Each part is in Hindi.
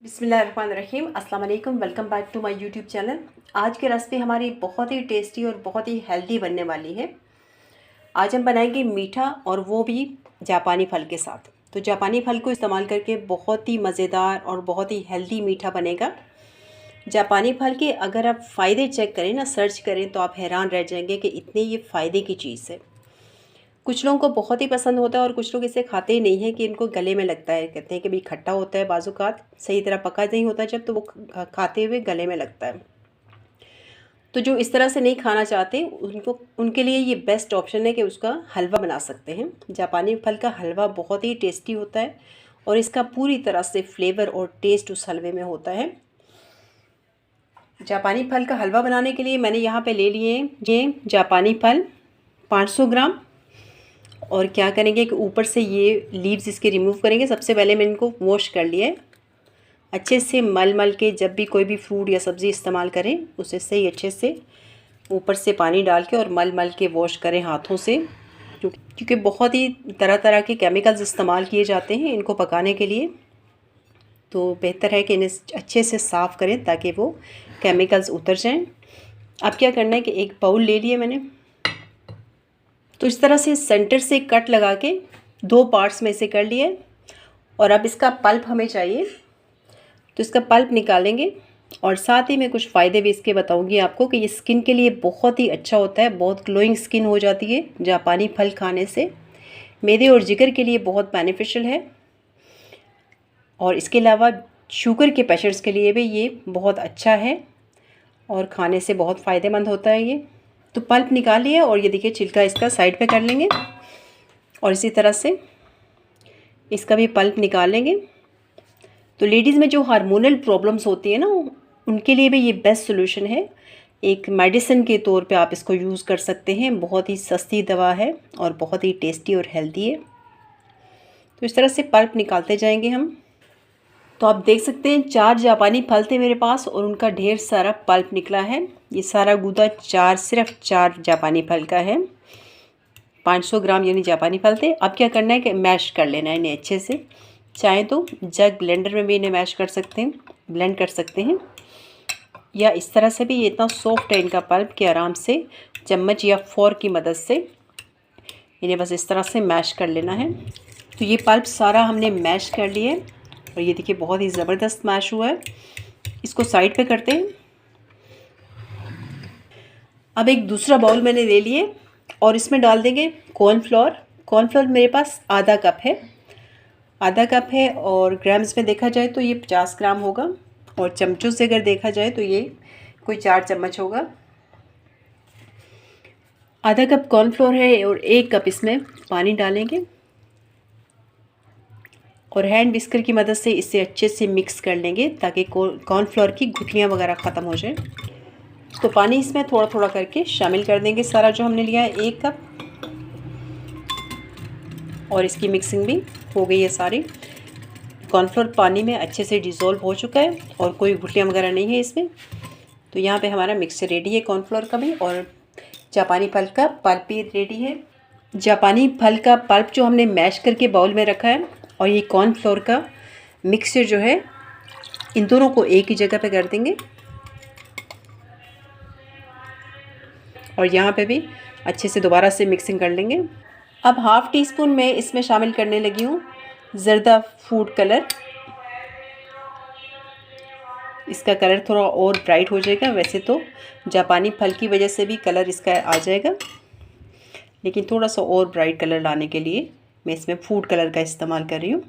बिस्मिल्लाहिर्रहमानिर्रहीम अस्सलाम वालेकुम। Welcome back to my YouTube channel. आज की रेसिपी हमारी बहुत ही टेस्टी और बहुत ही हेल्दी बनने वाली है। आज हम बनाएंगे मीठा और वो भी जापानी फल के साथ। तो जापानी फल को इस्तेमाल करके बहुत ही मज़ेदार और बहुत ही हेल्दी मीठा बनेगा। जापानी फल के अगर आप फ़ायदे चेक करें ना, सर्च करें, तो आप हैरान रह जाएंगे कि इतने ये फ़ायदे की चीज़ है। कुछ लोगों को बहुत ही पसंद होता है और कुछ लोग इसे खाते ही नहीं हैं कि इनको गले में लगता है। कहते हैं कि भाई खट्टा होता है, बाज़-औक़ात सही तरह पका नहीं होता जब, तो वो खाते हुए गले में लगता है। तो जो इस तरह से नहीं खाना चाहते उनके लिए ये बेस्ट ऑप्शन है कि उसका हलवा बना सकते हैं। जापानी फल का हलवा बहुत ही टेस्टी होता है और इसका पूरी तरह से फ्लेवर और टेस्ट उस हलवे में होता है। जापानी फल का हलवा बनाने के लिए मैंने यहाँ पे ले लिए ये जापानी फल 500 ग्राम। और क्या करेंगे कि ऊपर से ये लीव्स इसके रिमूव करेंगे। सबसे पहले मैंने इनको वॉश कर लिया है अच्छे से, मल के। जब भी कोई भी फ्रूट या सब्ज़ी इस्तेमाल करें उसे सही अच्छे से ऊपर से पानी डाल के और मल के वॉश करें हाथों से, क्योंकि बहुत ही तरह तरह के केमिकल्स इस्तेमाल किए जाते हैं इनको पकाने के लिए। तो बेहतर है कि इन्हें अच्छे से साफ़ करें ताकि वो केमिकल्स उतर जाएँ। अब क्या करना है कि एक बाउल ले लिया मैंने, तो इस तरह से सेंटर से कट लगा के 2 पार्ट्स में इसे कर लिए। और अब इसका पल्प हमें चाहिए, तो इसका पल्प निकालेंगे। और साथ ही मैं कुछ फ़ायदे भी इसके बताऊंगी आपको कि ये स्किन के लिए बहुत ही अच्छा होता है। बहुत ग्लोइंग स्किन हो जाती है जापानी फल खाने से। मैदे और जिगर के लिए बहुत बेनिफिशियल है। और इसके अलावा शुगर के पेशेंट्स के लिए भी ये बहुत अच्छा है और खाने से बहुत फ़ायदेमंद होता है ये। तो पल्प निकाल लिया और ये देखिए छिलका इसका साइड पे कर लेंगे और इसी तरह से इसका भी पल्प निकाल लेंगे। तो लेडीज़ में जो हार्मोनल प्रॉब्लम्स होती है ना, उनके लिए भी ये बेस्ट सोल्यूशन है। एक मेडिसिन के तौर पे आप इसको यूज़ कर सकते हैं। बहुत ही सस्ती दवा है और बहुत ही टेस्टी और हेल्दी है। तो इस तरह से पल्प निकालते जाएंगे हम। तो आप देख सकते हैं 4 जापानी फल थे मेरे पास और उनका ढेर सारा पल्प निकला है। ये सारा गूदा सिर्फ 4 जापानी फल का है। 500 ग्राम यानी जापानी फल थे। अब क्या करना है कि मैश कर लेना है इन्हें अच्छे से। चाहे तो जग ब्लेंडर में भी इन्हें मैश कर सकते हैं, ब्लेंड कर सकते हैं, या इस तरह से भी। ये इतना सॉफ्ट है इनका पल्प कि आराम से चम्मच या फोर्क की मदद से इन्हें बस इस तरह से मैश कर लेना है। तो ये पल्प सारा हमने मैश कर लिया है और ये देखिए बहुत ही ज़बरदस्त मैश हुआ है। इसको साइड पे करते हैं। अब एक दूसरा बाउल मैंने ले लिए और इसमें डाल देंगे कॉर्नफ्लोर। कॉर्नफ्लोर मेरे पास आधा कप है और ग्राम्स में देखा जाए तो ये 50 ग्राम होगा। और चमचों से अगर देखा जाए तो ये कोई 4 चम्मच होगा। आधा कप कॉर्नफ्लोर है और 1 कप इसमें पानी डालेंगे और हैंड विस्कर की मदद से इसे अच्छे से मिक्स कर लेंगे ताकि कॉर्नफ्लोर की गुठलियाँ वगैरह ख़त्म हो जाए। तो पानी इसमें थोड़ा थोड़ा करके शामिल कर देंगे सारा जो हमने लिया है 1 कप। और इसकी मिक्सिंग भी हो गई है सारी। कॉर्नफ्लोर पानी में अच्छे से डिज़ोल्व हो चुका है और कोई गुठलियाँ वगैरह नहीं है इसमें। तो यहाँ पे हमारा मिक्सचर रेडी है कॉर्नफ्लोर का भी, और जापानी फल का पल्प भी रेडी है। जापानी फल का पल्प जो हमने मैश करके बाउल में रखा है और ये कॉर्नफ्लोर का मिक्सचर जो है, इन दोनों को एक ही जगह पे कर देंगे। और यहाँ पे भी अच्छे से दोबारा से मिक्सिंग कर लेंगे। अब हाफ़ टी स्पून में इसमें शामिल करने लगी हूँ ज़र्दा फूड कलर। इसका कलर थोड़ा और ब्राइट हो जाएगा। वैसे तो जापानी फल की वजह से भी कलर इसका आ जाएगा, लेकिन थोड़ा सा और ब्राइट कलर लाने के लिए मैं इसमें फूड कलर का इस्तेमाल कर रही हूँ।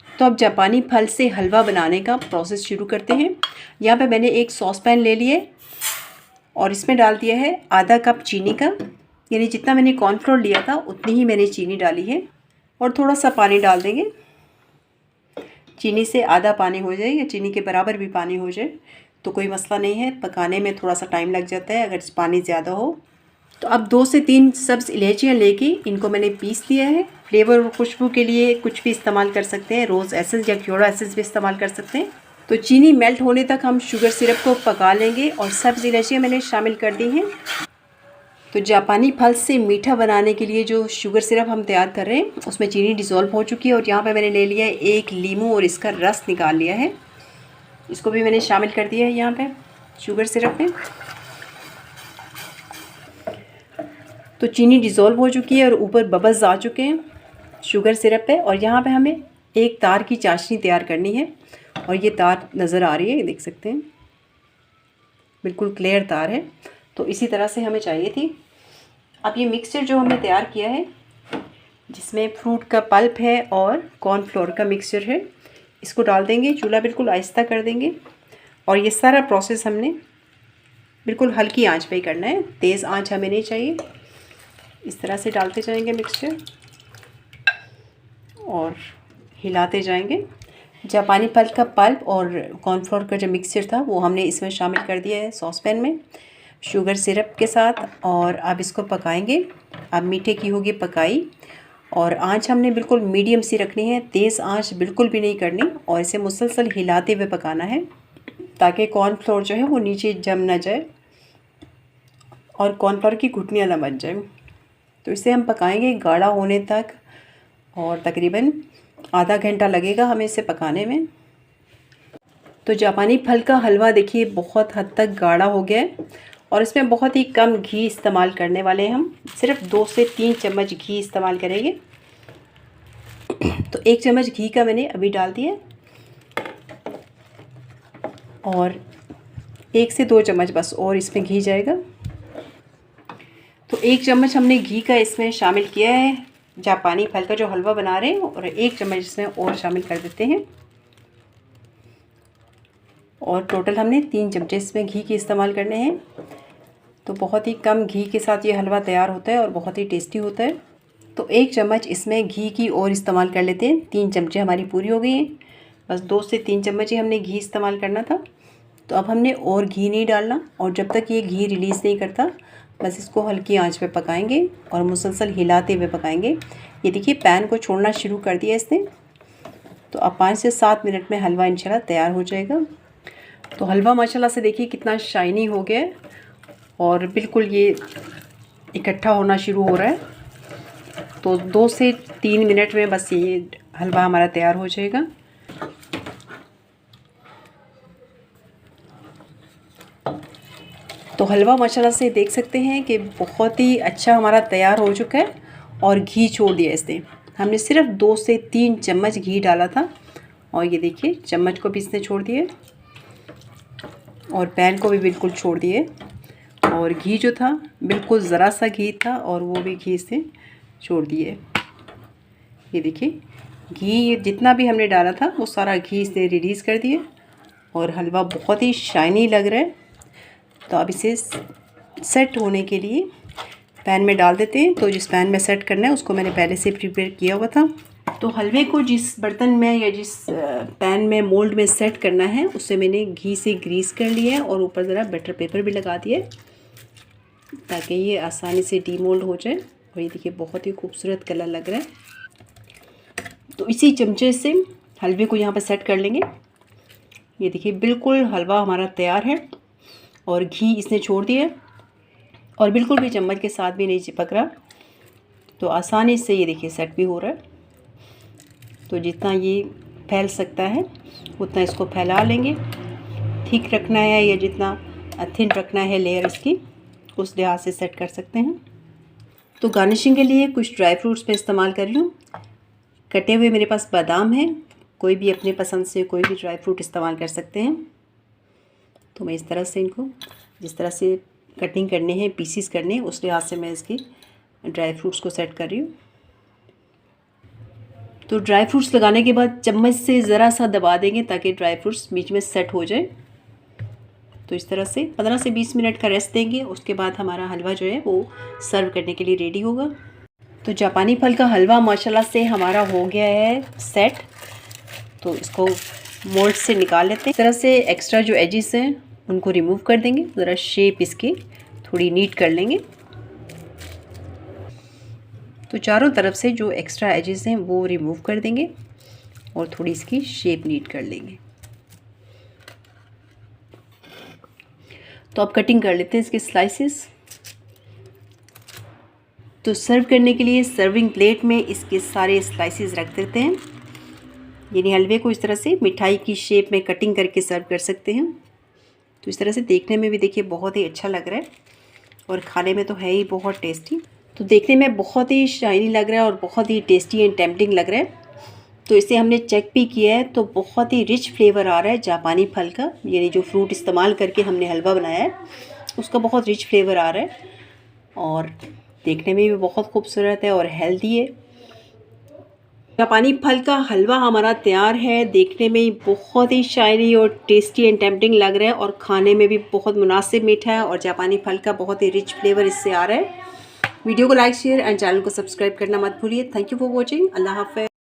तो अब जापानी फल से हलवा बनाने का प्रोसेस शुरू करते हैं। यहाँ पे मैंने एक सॉस पैन ले लिए और इसमें डाल दिया है आधा कप चीनी का, यानी जितना मैंने कॉर्नफ्लोर लिया था उतनी ही मैंने चीनी डाली है। और थोड़ा सा पानी डाल देंगे। चीनी से आधा पानी हो जाए या चीनी के बराबर भी पानी हो जाए तो कोई मसला नहीं है। पकाने में थोड़ा सा टाइम लग जाता है अगर पानी ज़्यादा हो। तो अब 2 से 3 सब्ज़ इलायचियाँ लेके इनको मैंने पीस लिया है। फ्लेवर और खुशबू के लिए कुछ भी इस्तेमाल कर सकते हैं, रोज़ एसेंस या क्योड़ा एसेंस भी इस्तेमाल कर सकते हैं। तो चीनी मेल्ट होने तक हम शुगर सिरप को पका लेंगे और सब्ज़ इलायचियाँ मैंने शामिल कर दी हैं। तो जापानी फल से मीठा बनाने के लिए जो शुगर सिरप हम तैयार कर रहे हैं उसमें चीनी डिज़ोल्व हो चुकी है। और यहाँ पे मैंने ले लिया है 1 लीमू और इसका रस निकाल लिया है। इसको भी मैंने शामिल कर दिया है यहाँ पे शुगर सिरप में। तो चीनी डिज़ोल्व हो चुकी है और ऊपर बबल्स आ चुके हैं शुगर सिरप पे। और यहाँ पे हमें एक तार की चाशनी तैयार करनी है और ये तार नज़र आ रही है, ये देख सकते हैं, बिल्कुल क्लियर तार है। तो इसी तरह से हमें चाहिए थी। अब ये मिक्सचर जो हमने तैयार किया है, जिसमें फ्रूट का पल्प है और कॉर्नफ्लोर का मिक्सचर है, इसको डाल देंगे। चूल्हा बिल्कुल आहिस्ता कर देंगे और ये सारा प्रोसेस हमने बिल्कुल हल्की आंच पे ही करना है, तेज़ आंच हमें नहीं चाहिए। इस तरह से डालते जाएंगे मिक्सचर और हिलाते जाएंगे। जापानी फल का पल्प और कॉर्नफ्लोर का जो मिक्सचर था वो हमने इसमें शामिल कर दिया है सॉस पैन में शुगर सिरप के साथ। और अब इसको पकाएंगे। अब मीठे की होगी पकाई और आंच हमने बिल्कुल मीडियम सी रखनी है, तेज़ आंच बिल्कुल भी नहीं करनी। और इसे मुसलसल हिलाते हुए पकाना है ताकि कॉर्नफ्लोर जो है वो नीचे जम ना जाए और कॉर्नफ्लोर की घुटनियाँ ना बन जाए। तो इसे हम पकाएंगे गाढ़ा होने तक और तकरीबन आधा घंटा लगेगा हमें इसे पकाने में। तो जापानी फल का हलवा देखिए बहुत हद तक गाढ़ा हो गया है और इसमें बहुत ही कम घी इस्तेमाल करने वाले हैं हम, सिर्फ 2 से 3 चम्मच घी इस्तेमाल करेंगे। तो 1 चम्मच घी का मैंने अभी डाल दिया और 1 से 2 चम्मच बस और इसमें घी जाएगा। तो 1 चम्मच हमने घी का इसमें शामिल किया है जापानी फल का जो हलवा बना रहे हैं, और 1 चम्मच इसमें और शामिल कर देते हैं। और टोटल हमने 3 चमचे इसमें घी के इस्तेमाल करने हैं। तो बहुत ही कम घी के साथ ये हलवा तैयार होता है और बहुत ही टेस्टी होता है। तो 1 चम्मच इसमें घी की और इस्तेमाल कर लेते हैं। 3 चमचे हमारी पूरी हो गई हैं, बस 2 से 3 चम्मच ही हमने घी इस्तेमाल करना था। तो अब हमने और घी नहीं डालना और जब तक ये घी रिलीज़ नहीं करता बस इसको हल्की आंच पे पकाएंगे और मुसलसल हिलाते हुए पकाएंगे। ये देखिए पैन को छोड़ना शुरू कर दिया इसने। तो अब 5 से 7 मिनट में हलवा इंशाल्लाह तैयार हो जाएगा। तो हलवा माशाल्लाह से देखिए कितना शाइनी हो गया है और बिल्कुल ये इकट्ठा होना शुरू हो रहा है। तो 2 से 3 मिनट में बस ये हलवा हमारा तैयार हो जाएगा। तो हलवा माशाल्लाह से देख सकते हैं कि बहुत ही अच्छा हमारा तैयार हो चुका है और घी छोड़ दिया इसने। हमने सिर्फ 2 से 3 चम्मच घी डाला था और ये देखिए चम्मच को भी इसने छोड़ दिए और पैन को भी बिल्कुल छोड़ दिए। और घी जो था बिल्कुल ज़रा सा घी था और वो भी घी इसने छोड़ दिए। ये देखिए घी जितना भी हमने डाला था वो सारा घी इसने रिलीज़ कर दिए और हलवा बहुत ही शाइनी लग रहा है। तो अब इसे सेट होने के लिए पैन में डाल देते हैं। तो जिस पैन में सेट करना है उसको मैंने पहले से प्रिपेयर किया हुआ था। तो हलवे को जिस बर्तन में या जिस पैन में मोल्ड में सेट करना है उससे मैंने घी से ग्रीस कर लिया है और ऊपर ज़रा बटर पेपर भी लगा दिया है ताकि ये आसानी से डीमोल्ड हो जाए। और ये देखिए बहुत ही खूबसूरत कलर लग रहा है। तो इसी चमचे से हलवे को यहाँ पर सेट कर लेंगे। ये देखिए बिल्कुल हलवा हमारा तैयार है और घी इसने छोड़ दिया और बिल्कुल भी चम्मच के साथ भी नहीं चिपक रहा। तो आसानी से ये देखिए सेट भी हो रहा है। तो जितना ये फैल सकता है उतना इसको फैला लेंगे। ठीक रखना है या जितना थिन रखना है लेयर इसकी, उस लिहाज से सेट कर सकते हैं। तो गार्निशिंग के लिए कुछ ड्राई फ्रूट्स मैं इस्तेमाल कर लूँ। कटे हुए मेरे पास बादाम है, कोई भी अपने पसंद से कोई भी ड्राई फ्रूट इस्तेमाल कर सकते हैं। तो मैं इस तरह से इनको जिस तरह से कटिंग करने हैं, पीसीस करने हैं, उस लिहाज से मैं इसकी ड्राई फ्रूट्स को सेट कर रही हूँ। तो ड्राई फ्रूट्स लगाने के बाद चम्मच से ज़रा सा दबा देंगे ताकि ड्राई फ्रूट्स बीच में सेट हो जाए। तो इस तरह से 15 से 20 मिनट का रेस्ट देंगे। उसके बाद हमारा हलवा जो है वो सर्व करने के लिए रेडी होगा। तो जापानी फल का हलवा माशाल्लाह से हमारा हो गया है सेट। तो इसको मोल्ड से निकाल लेते हैं। इस तरह से एक्स्ट्रा जो एजेस हैं उनको रिमूव कर देंगे, ज़रा शेप इसकी थोड़ी नीट कर लेंगे। तो चारों तरफ से जो एक्स्ट्रा एजेस हैं वो रिमूव कर देंगे और थोड़ी इसकी शेप नीट कर लेंगे। तो अब कटिंग कर लेते हैं इसके स्लाइसेस। तो सर्व करने के लिए सर्विंग प्लेट में इसके सारे स्लाइसेस रख देते हैं। यानी हलवे को इस तरह से मिठाई की शेप में कटिंग करके सर्व कर सकते हैं। तो इस तरह से देखने में भी देखिए बहुत ही अच्छा लग रहा है और खाने में तो है ही बहुत टेस्टी। तो देखने में बहुत ही शाइनी लग रहा है और बहुत ही टेस्टी एंड टेम्पटिंग लग रहा है। तो इसे हमने चेक भी किया है तो बहुत ही रिच फ्लेवर आ रहा है जापानी फल का, यानी जो फ्रूट इस्तेमाल करके हमने हलवा बनाया है उसका बहुत रिच फ्लेवर आ रहा है और देखने में भी बहुत खूबसूरत है और हेल्दी है। जापानी फल का हलवा हमारा तैयार है। देखने में बहुत ही शाइनी और टेस्टी एंड टेम्पटिंग लग रहा है और खाने में भी बहुत मुनासिब मीठा है और जापानी फल का बहुत ही रिच फ्लेवर इससे आ रहा है। वीडियो को लाइक शेयर एंड चैनल को सब्सक्राइब करना मत भूलिए। Thank you for watching. अल्लाह हाफ़िज़।